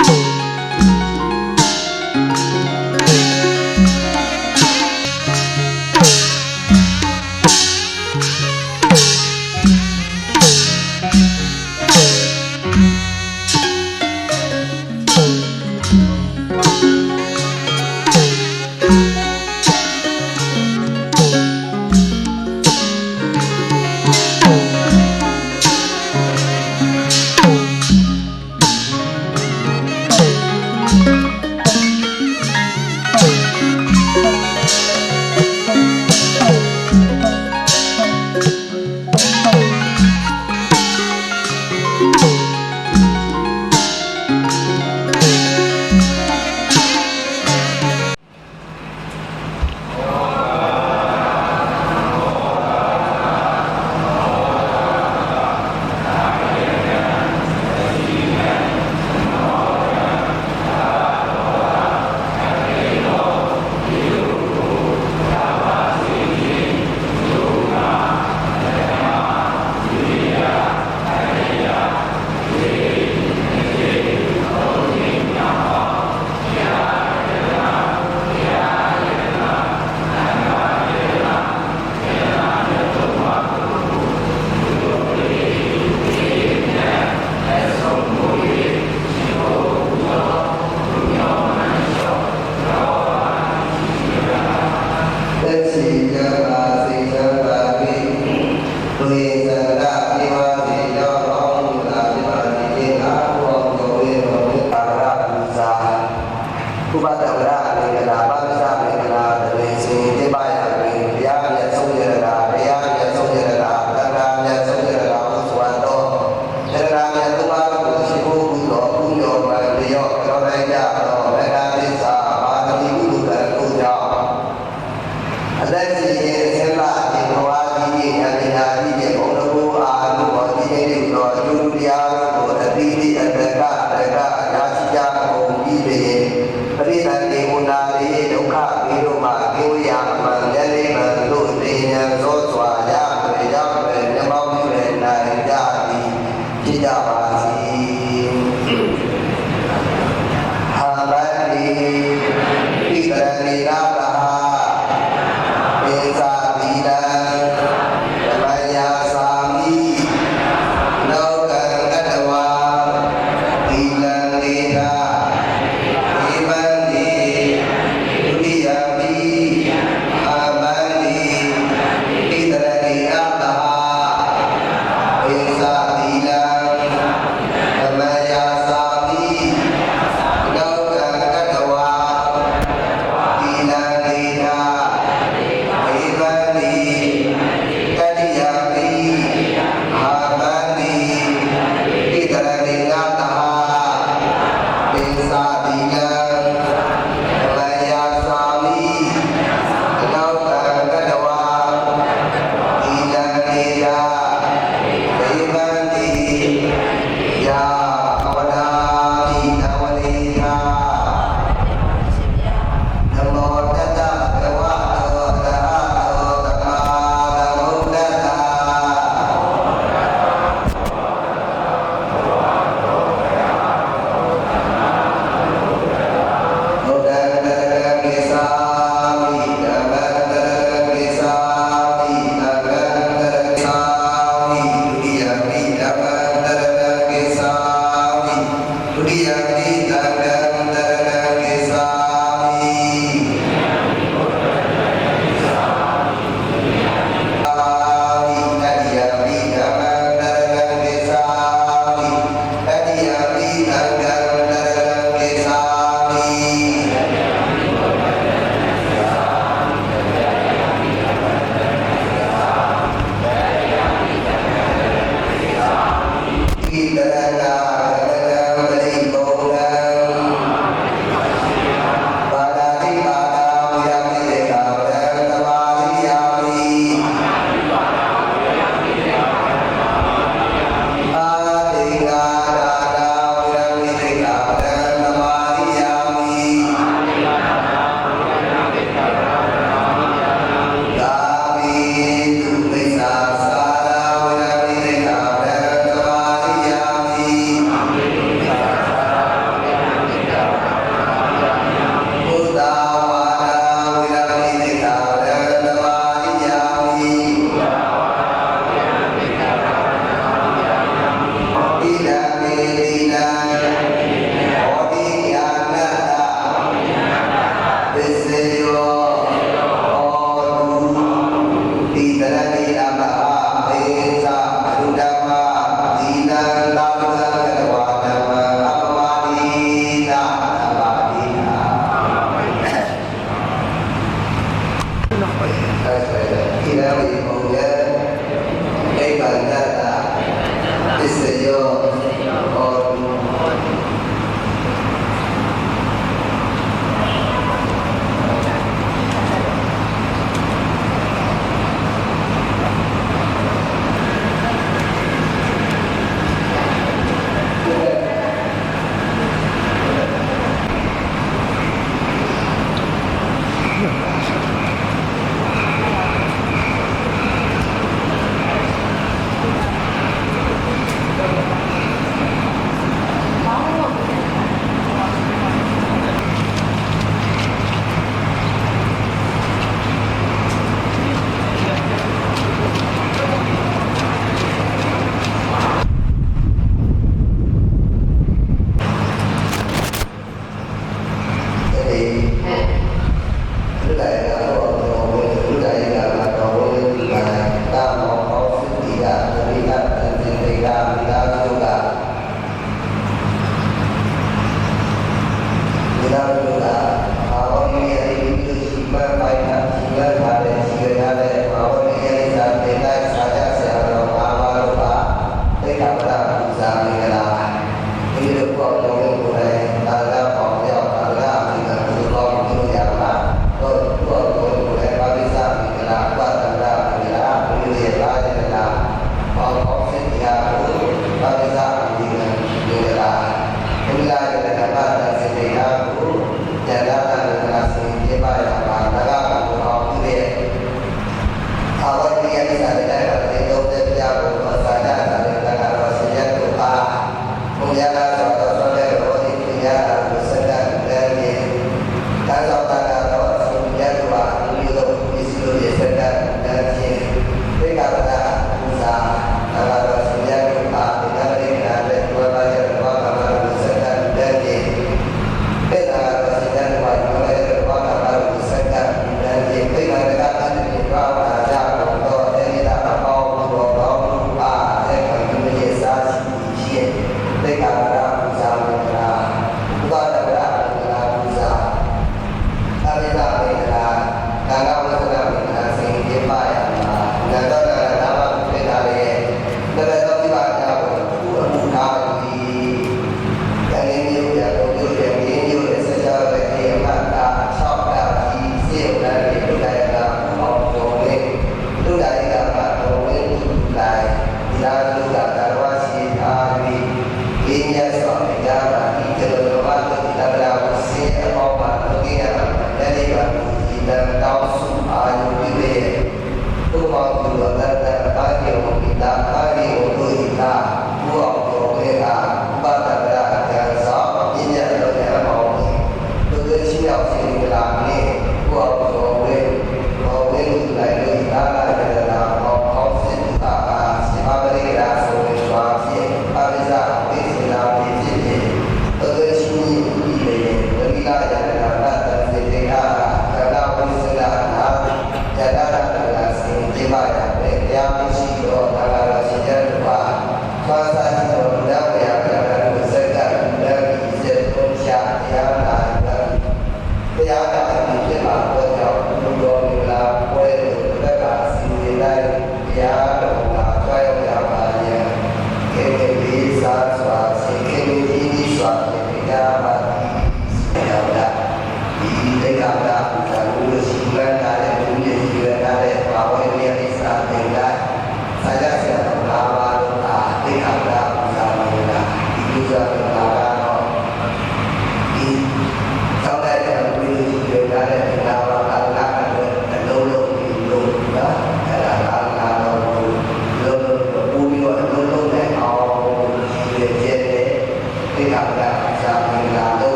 အ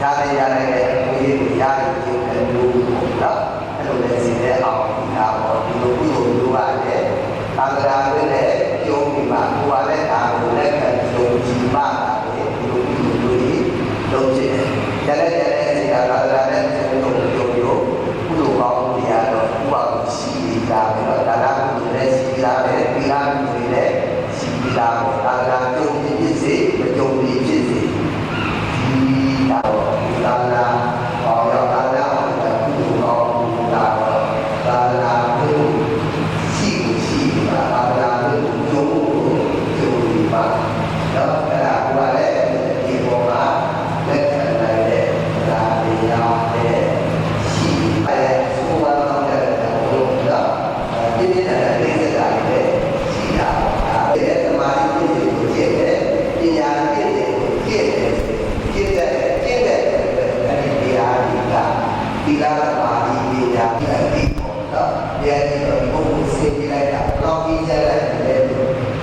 ရတယ်ရတယ်ကိုယ်ကိုရတယ်ကျင်းတယ်လို့နော်အဲ့လိုလဲစီတဲ့အောင်ဒါပေါ့ဒီလိုကုသိုလ်မျိုးပါလေသာသနာ့ရဲ့ကျုံးပြီးမှကိုယ်ကလည်းဒါကိုလက်ခံကျုံကြည်မှတာလေဒီလိုကုသိုလ်မျိုးကြီးလုပ်ချင်တယ်ရတဲ့စီကသာသနာ့ရဲ့ကျုံးလို့ကုသိုလ်ကောင်းတရားတော့ဥပဒေရှိတာပဲတော့ဒါကကုသိုလ်နဲ့ရှိတာပဲဒီလားကုသိုလ်နဲ့ရှိတာပဲသာသနာ့ကျုံဖြစ်စေမကျုံဖြစ်စေဒီတော့သာသနာပေါ်ရောက်လာတဲ့ကုသိုလ်ကောင်းတာတော့သာသနာ့ကိုရှိတာသာသနာ့ကိုကျုံဒီပါတော့အဲ့ဒါကလည်းဒီပေါ်မှာလက်ခံနိုင်တဲ့ဒါတရားတဲ့ရှိတယ်ဆိုတော့လည်းတော့ဒီနေ့လည်းလေးစားတယ်ရှိတာအဲ့ဒါသမာဓိဖြစ်ကိုကျင့်တယ်ပညာဖြစ်ကိုကျင့်တယ်ကျင့်တဲ့အဲ့ဒီတရားတွေကသီလသမာဓိပညာအတိပေါ်တော့တရားတွေတော့ဘုရားဆင်းပြလိုက်တာတော့ဒီကျလိုက်တယ်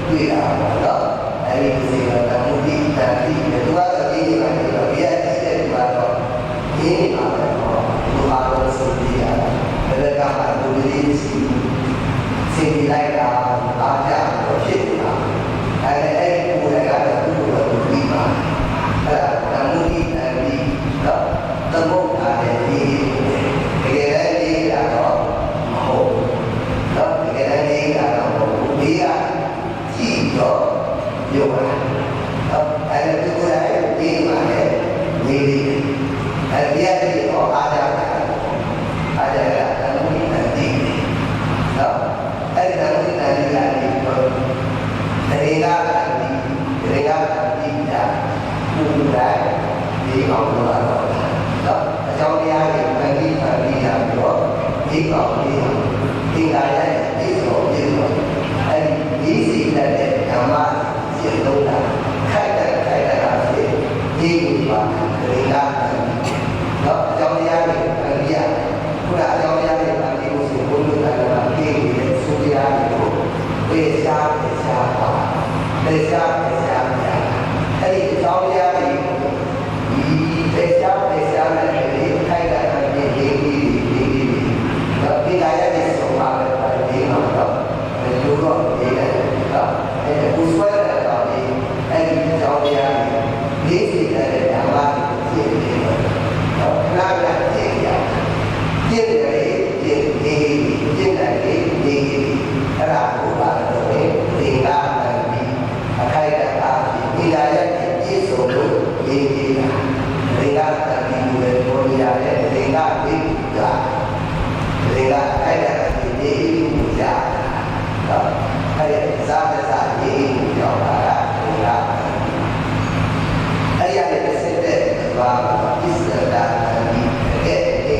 တွေ့တာပေါ့နော်အဲ့ဒီစေတနာမုဒ္ဒိတန်တိသူကတော့ဒီမှာတော့ဒီအကြည့်တဲ့မှာတော့ဒီမှာတော့သူအားလုံးစုပြရတာဒါကမှဒုတိယစီစင်လိုက်တာအားကြတော့ဖြစ်နေတာအဲ့ဒီကိုယ်ကတော့သူ့ကိုဒီမှာအဲ့ဒါမုဒ္ဒိတန်တိတော့သမုဒ္ဒါရဲ့ဒီတကယ်လည်းဒီကတော့မဟုတ်တော့တကယ်လည်းဒီကတော့မဟုတ်ဒီကကြည့်တော့ပြောတာအဲ့ဒါသူကလည်းဒီမှာလည်းနေနေအဲ့ဒီအရေးတော့အားကြတာအားကြတာသမုဒ္ဒိတန်တိနော်အဲ့ဒီသမုဒ္ဒိတန်တိကနေတော့ဒေဂာတန်တိညာပူလိုက်ဒီအောင်လို့တော့နော်အကြောင်းတရားတွေပဋိသန္ဓေရပြီးတော့ဒီကောင်လေးဒီကရဲ့ဒီဆိုပြီးတော့အဲ့ဒီစီတဲ့ဓမ္မရှင်းလို့တာခိုက်တဲ့တာဖြစ်ဒီလိုပါဒေဂာနော်အကြောင်းတရားတွေပဋိယခုနအကြောင်းတရားတွေပဋိကိုဆိုဘုလို့တာကဒီလိုဆိုတရားတွေကိုပေရှားပါပေရှားအဲ့ဒီအကြောင်းတရားတွေဒီပေရှားနဲ့ဒီခိုက်တာနဲ့ဒီတော့ဒီကရတဲ့ဆိုပါပဲဒီမှာတော့ဒီလိုတော့ဒီလည်းတော့အဲ့ဒီကိုဆွဲတဲ့တော့ဒီအဲ့ဒီအကြောင်းတရားတွေဒီစီတဲ့ဓမ္မတွေသိနေတော့ခဏခဏသိရကျင့်တယ်ကျင့်တယ်အဲ့ဒါကိုပါတော့ဒီကအခိုက်အတန့်ဒီလာရဲ့ပြည့်စုံလို့ရေးကြည့်တာဒီကတန်ပြီးလို့ပေါ်ရတဲ့ဒီကဘိက္ခုကဒီကအဲ့ဒါဒီရေးမှုကြတော့အဲ့ဒီစားရေးမှုကြောင့်ပါလားဒီကအဲ့ရတဲ့စက်တဲ့ဘာပစ္စဒာဒီအဲ့ဒီ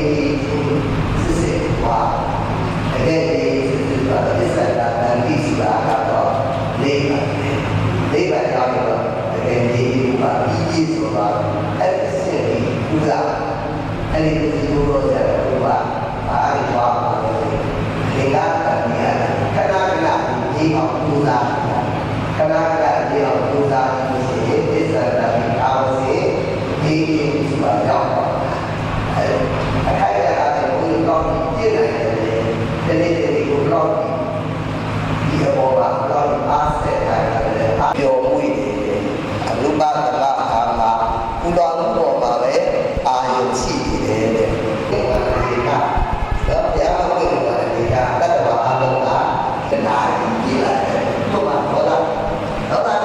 စစ်စစ်ပါအဲ့ဒီစစ်ပါပစ္စဒာဒီဆိုတာကတော့လေးပါရောက်တော့တကယ်ကြီးပါပြီးဆိုတာအဲ့ဒီစစ်ပြီးဥစားအဲ့ဒီဒီလိုတော့ကြတော့ဘာအားရပါလို့ဒီကတည်းကခဏခဏဒီအောင်ဥစားခဏခဏဒီအောင်ဥစားလို့ရှိရင်သစ္စာတရားအားစေဒီဆိုတာရောက်ပါအဲ့အခိုက်အတန့်ကိုဘုရားကောင်းကြည့်နိုင်တယ်ဒီနေ့ကိုကောင်းဒီဘောပါတော့အားစတဲ့တိုင်းလည်းပြောမှုတွေအလုပတလအာမှာကုတော်တော်မှာပဲအာယုရှိနေတယ်ဒီမှာဒီကတော့ဘုရားဟောတဲ့ဒီကတတ္တဝါအလုံးကတဏှာကြီးလာတယ်ဟုတ်ပါဘောလားတော့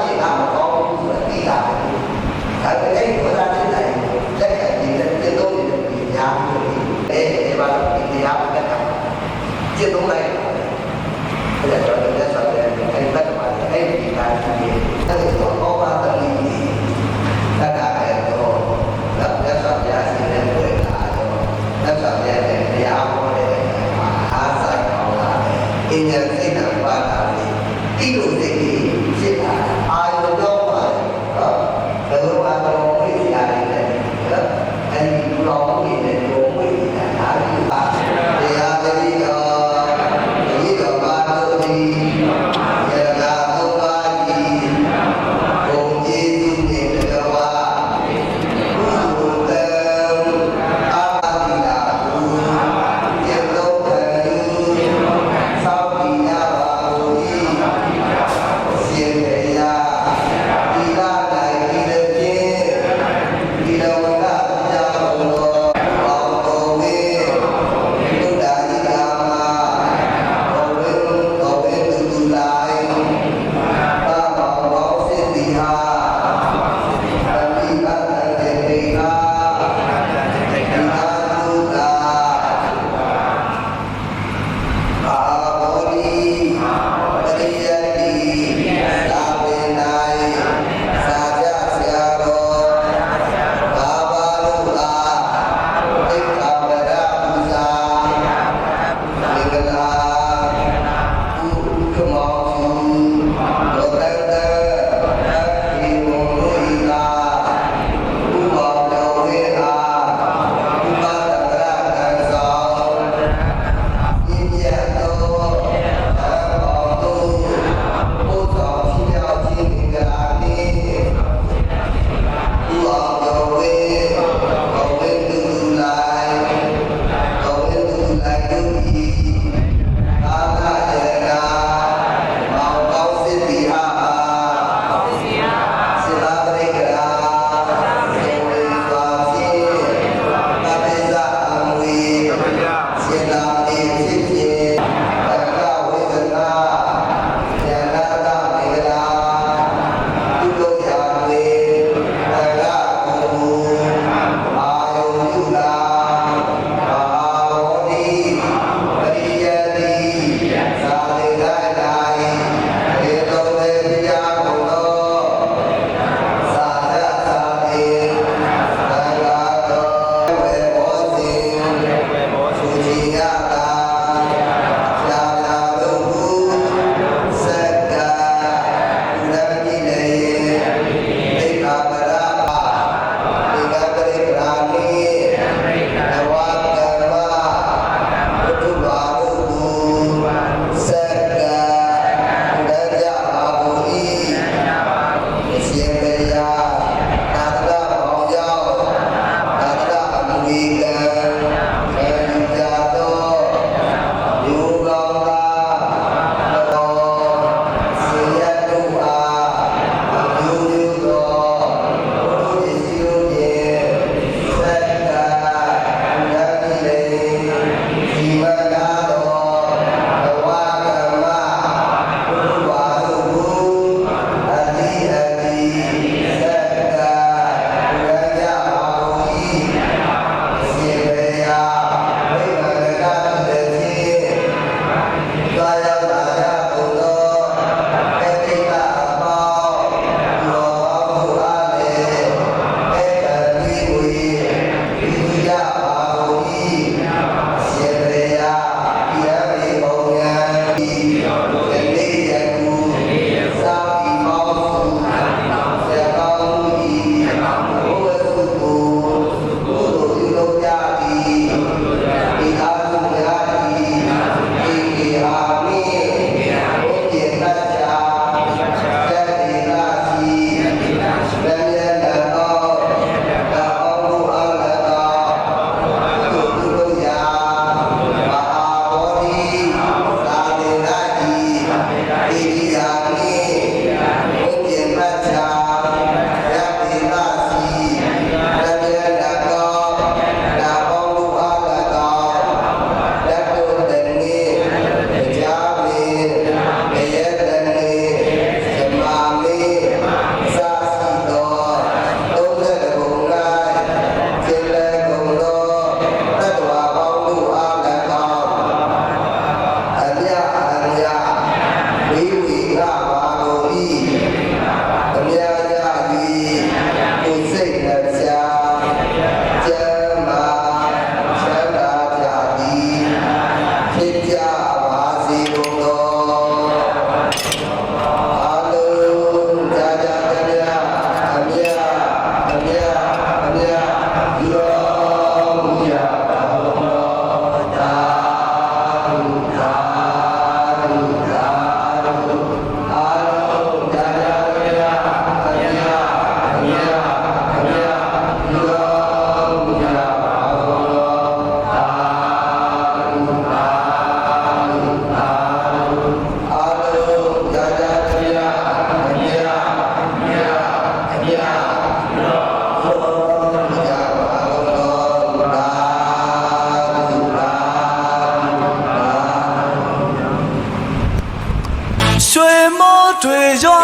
တွေရွာ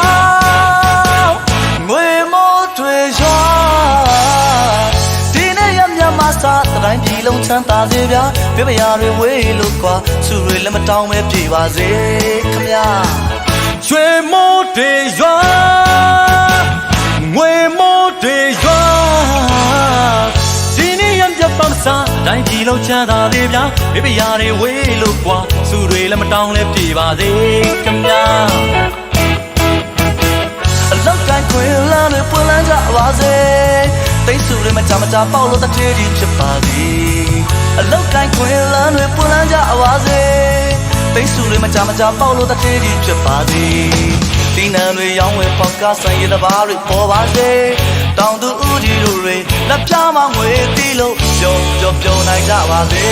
ငွေမိုးတွေရွာဒီနေ့ရမြမစားတိုင်းပြည်လုံးချမ်းသာစေဗျာပြပရာတွေဝေးလို့ကွာစုတွေလည်းမတောင်းပဲပြေပါစေခမညာရွှေမိုးတွေရွာငွေမိုးတွေရွာဒီနေ့ရမြမစားတိုင်းပြည်လုံးချမ်းသာစေဗျာပြပရာတွေဝေးလို့ကွာစုတွေလည်းမတောင်းလည်းပြေပါစေခမညာအလောက်တိုင်းခွေလမ်းတွေပွင့်လန်းကြပါစေတိတ်ဆူတွေမကြမကြပေါက်လို့တထေးကြီးဖြစ်ပါသည်အလောက်တိုင်းခွေလမ်းတွေပွင့်လန်းကြပါစေတိတ်ဆူတွေမကြမကြပေါက်လို့တထေးကြီးဖြစ်ပါသည်ဒီနံတွေရောင်းဝယ်ပေါက်ကဆိုင်ရတဲ့ဘာတွေပေါ်ပါစေတောင်သူဦးကြီးတို့တွေလက်ပြမငွေတီးလို့ပြုံနိုင်ကြပါစေ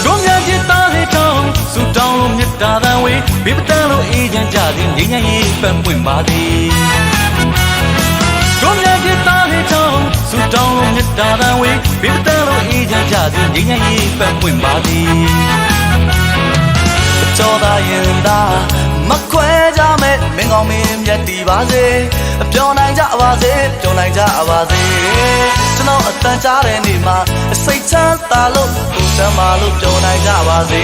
တို့များပြသားလေးတောင်းစူတောင်းလို့မြတ်တာတန်ဝေးဘေးပတန်းလို့အေးချမ်းကြသည်ငြိမ်းချမ်းရေးပန်းပွင့်ပါသည်တို့များပြသားလေးတောင်းစူတောင်းလို့မြတ်တာတန်ဝေးဘေးပတန်းလို့အေးချမ်းကြသည်ငြိမ်းချမ်းရေးပန်းပွင့်ပါသည်ကြောသာရင်သာမခွဲကြမဲ့မင်းကောင်းမင်းမြတ်တည်ပါစေပြောနိုင်ကြပါစေပြောနိုင်ကြပါစေကျွန်တော်အတန်ကြားတဲ့နေ့မှာစိတ်ချမ်းသာလို့ကိုယ်ချမ်းသာလို့ပြောနိုင်ကြပါစေ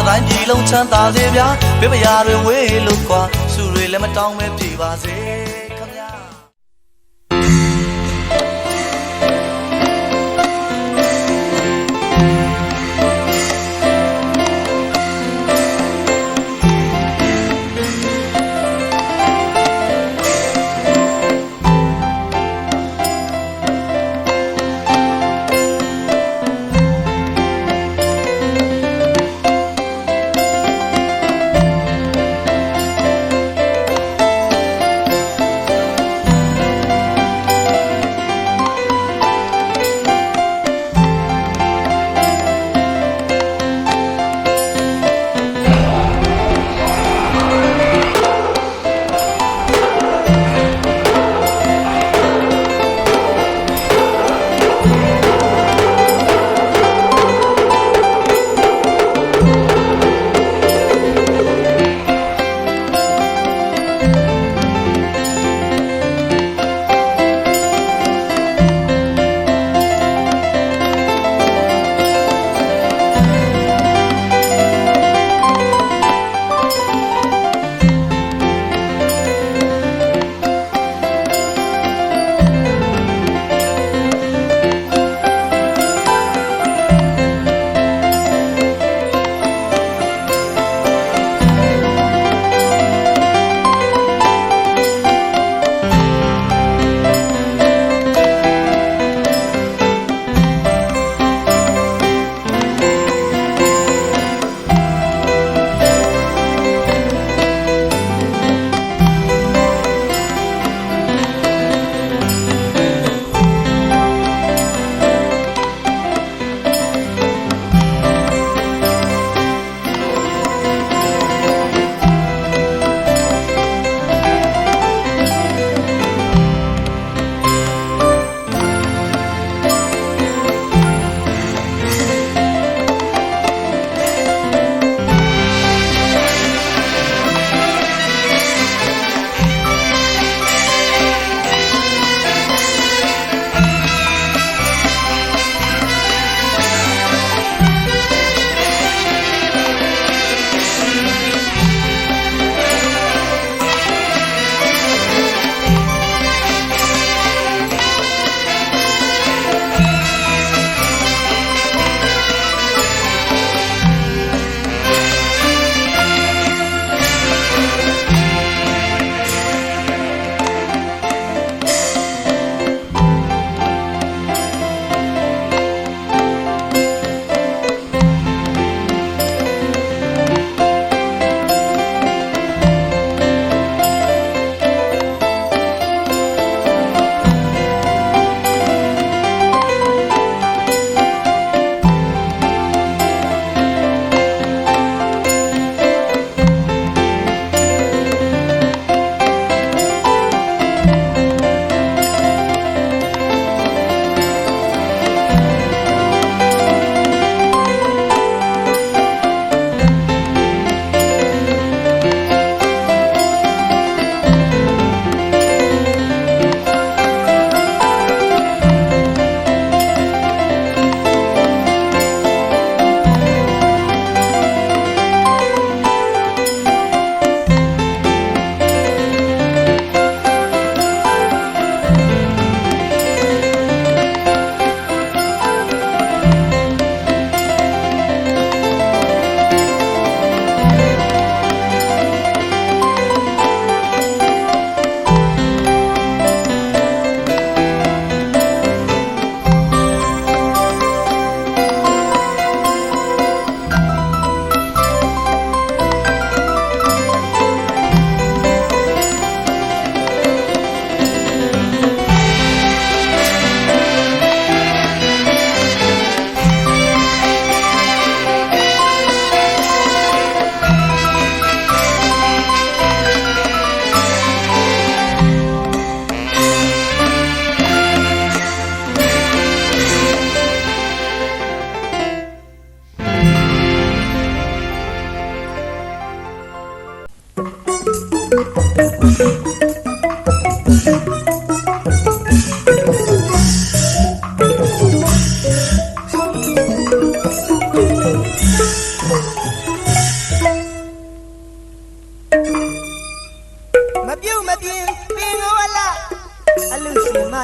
တိုင်းပြည်လုံးချမ်းသာစေဗျာပြပရာတွေဝေးလို့ကွာစုတွေလည်းမတောင်းပဲပြေပါစေခမညာ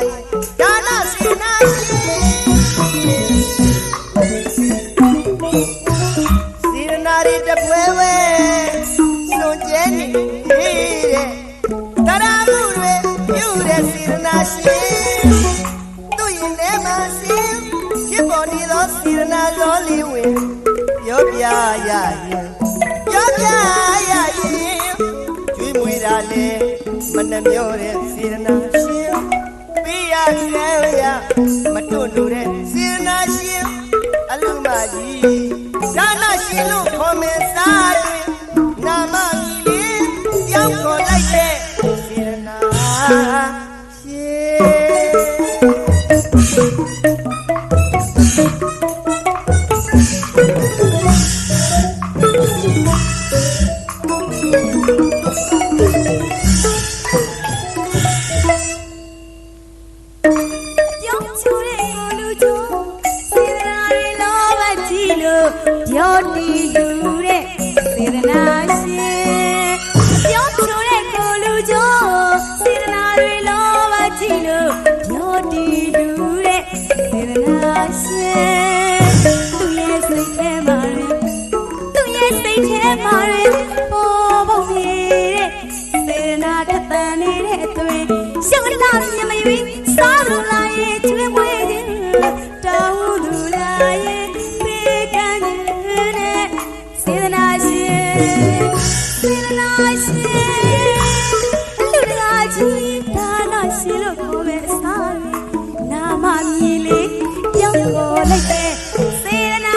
ရဲ့ဒါနစေနာရှင်စေရနာရီတပွဲဝဲစွန်ကျဲနေတဲ့တရားမှုတွေပြုတဲ့စေရနာရှင်သူရင်ထဲမှာရှင်ဖြစ်ပေါ်နေသောစေရနာတော်လေးဝင်ပြောပြရရင်ပြောပြရရင်ကျွေးမွေးတာလေမနှမျောတဲ့စေရနာရှင်ပေးရခဲရမတွန့်လို့တဲ့စေရနာရှင်အလုံးမကြီးဒါနရှင်လို့ခေါ်မယ်စားတွင်နာမကြီးလေးပြောင်းခေါ်လိုက်တဲ့စေရနာပြောတီလူတဲ့စေတနာရှင်ပြောချိုတဲ့ကိုလူချိုစေတနာတွေလောဘကြည့်လို့ပြောတီလူတဲ့စေတနာရှင်သူရဲ့စိတ်ထဲမှာရင်ပေါ်ပေါ်နေတဲ့စေတနာတသန်နေတဲ့အသွင်ရှုပ်လာမြမရွေးစားလို့လာရဲ့ကျွေးမွေးခြင်းတောင်းသူလာရဲ့စေတနာရှင်လူတကာကြီးဒါနရှင်လို့ခေါ်မဲ့စားနာမမြည်လေးပြောင်းပေါ်လိုက်တဲ့စေတနာ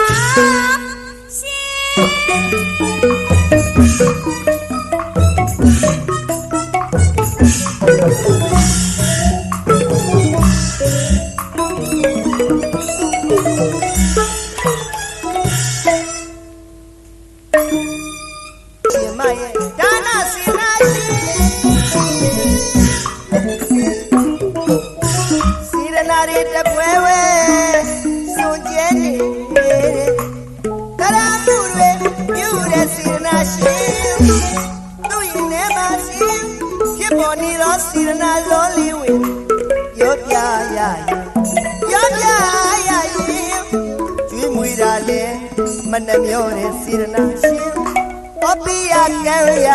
မနှမျောတဲ့စေရနာရှင်အပိယကံရ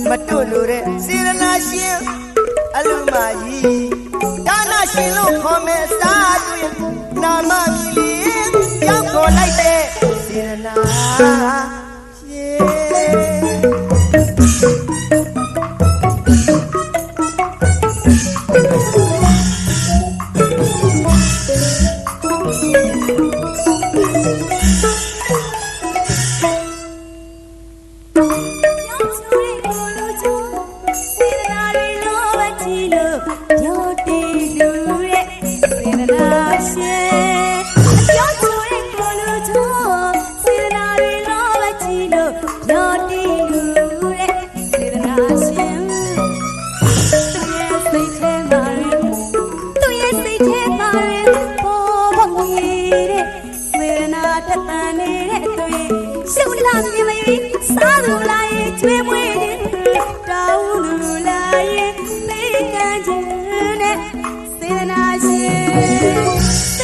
မတွန့်လို့တဲ့စေရနာရှင်အလူမကြီးဒါနရှင်လို့ခေါ်မဲ့စားတွင်နာမကြီးလေးပြောင်းခေါ်လိုက်တဲ့စေရနာစားလို့လာရဲ့ကျွေးမွေးတယ်တောင်းလို့လာရဲ့ပေးကမ်းခြင်းနဲ့စေတနာရှင်အ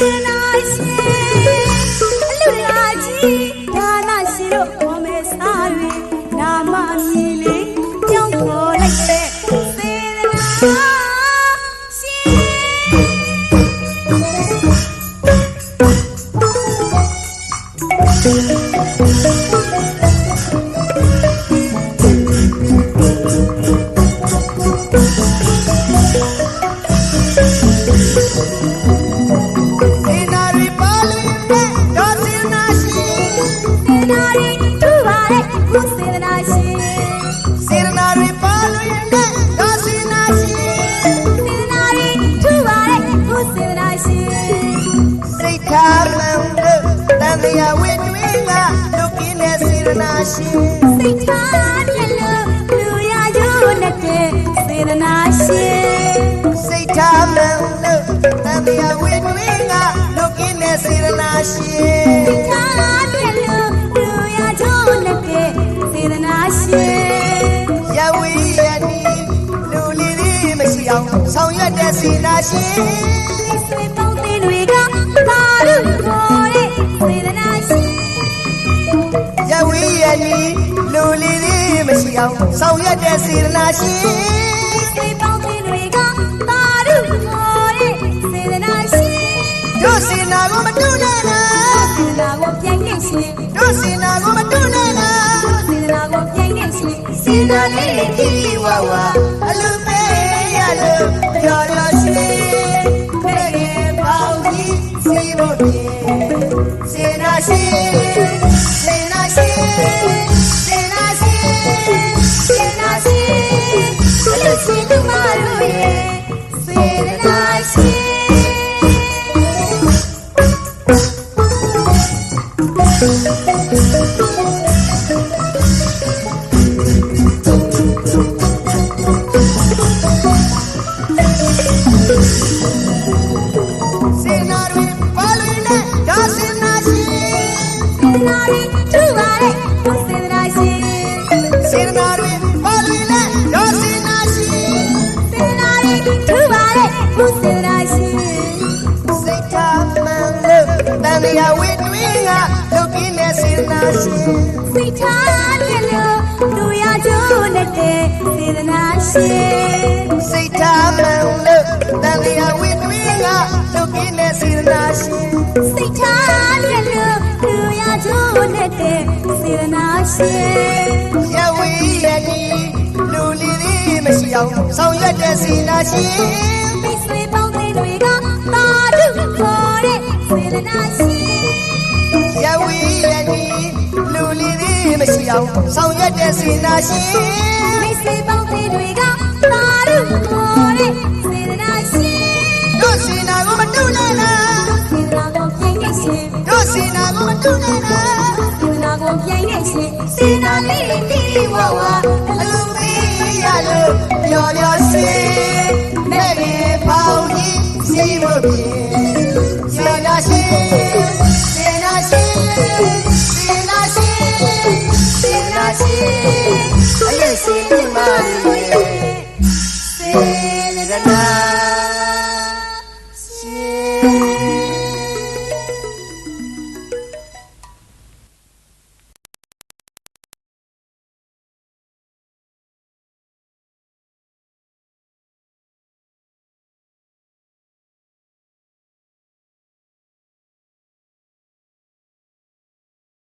လူရာကြီးဒါနရှင်လို့ခေါ်မဲ့စားတွေနာမမြည်လေးကြောင်းခေါ်လိုက်တဲ့စေတနာစိတ်ထားတယ်လို့လူရရုံနဲ့စေတနာရှင်စိတ်ထားမယ်လို့တန်တရားဝိတွင်းကလူကင်းတဲ့စေတနာရှင်စိတ်ထားတယ်လို့လူရရုံနဲ့စေတနာရှင်ရဝိရနီလူလေးလေးမရှိအောင်ဆောင်ရွက်တဲ့ တဲ့စေနာရှင် ဆွေပေါင်းတင်တွေကသာရုခေါ်တဲ့စေတနာရှင် ရဝေးရနီလူလေးလေးမရှိအောင်ဆောင်ရွက်တဲ့စေနာရှင် ဆွေပေါင်းတင်တွေကသာရုခေါ်တဲ့စေတနာရှင် တို့စေနာကိုမတူနဲ့လား စေတနာကိုပြိုင်နေရှင် တို့စေနာကိုမတူနဲ့လား စေတနာကိုပြိုင်နေရှင် စေနာလေးကြည်ဝဝအလူပေးရလို့ပြောရရှိခဲ့ရင်ပေါ့ကြီးစီဖို့ပြေစေနာရှိစေနာရှိစေနာရှိစေနာရှိ အလူရှင်တို့မတို့ရဲ့စေတနာရှင် စေနာတွေပါလို့နဲ့ဒါစေနာရှိ စေတနာတွေထူပါတဲ့စေတနာရှင် စေနာတွေပါလို့နဲ့ဒါစေနာရှိ စေတနာတွေထူပါတဲ့စေတနာရှင် စိတ်ထားမှန်လို့တန်လျာဝေတွင်းကလုတ်ပြင်းတဲ့စေနာရှိ စိတ်ထားရလို့သူရကျိုးနဲ့တဲ့စေတနာရှင် စိတ်ထားမှန်လို့တန်လျာဝေတွင်းကလုတ်ပြင်းတဲ့စေနာရှိ စိတ်ထားရလို့သူရကျိုးနဲ့တဲ့စေတနာရှင် ရဝေးရနီလူလီလေးမရှိအောင်ဆောင်ရွက်တဲ့စေနာရှိ မိတ်ဆွေပေါင်းတဲ့တွေကသာဓုခေါ်တဲ့စေတနာရှင် ရဝေးရနီလူလီလေးမရှိအောင်ဆောင်ရွက်တဲ့စေနာရှိ မိတ်ဆွေပေါင်းတဲ့တွေကသာဓုခေါ်တဲ့စေတနာရှင် တို့စေနာကိုမတူနဲ့လား စေတနာကိုပြိုင်နေရှင် တို့စေနာကိုမတူနဲ့လား စေတနာကိုပြိုင်နေရှင်စေတနာလေးတီးဝဝ အလူပေးရလို့ပြောရရှိမဲ့ဒီပေါ့ကြီးစီဖို့ပြေစေနာရှိစေနာရှိစေနာရှိစေနာရှိအလေးရှိမှရဲ့စေရနာရှိ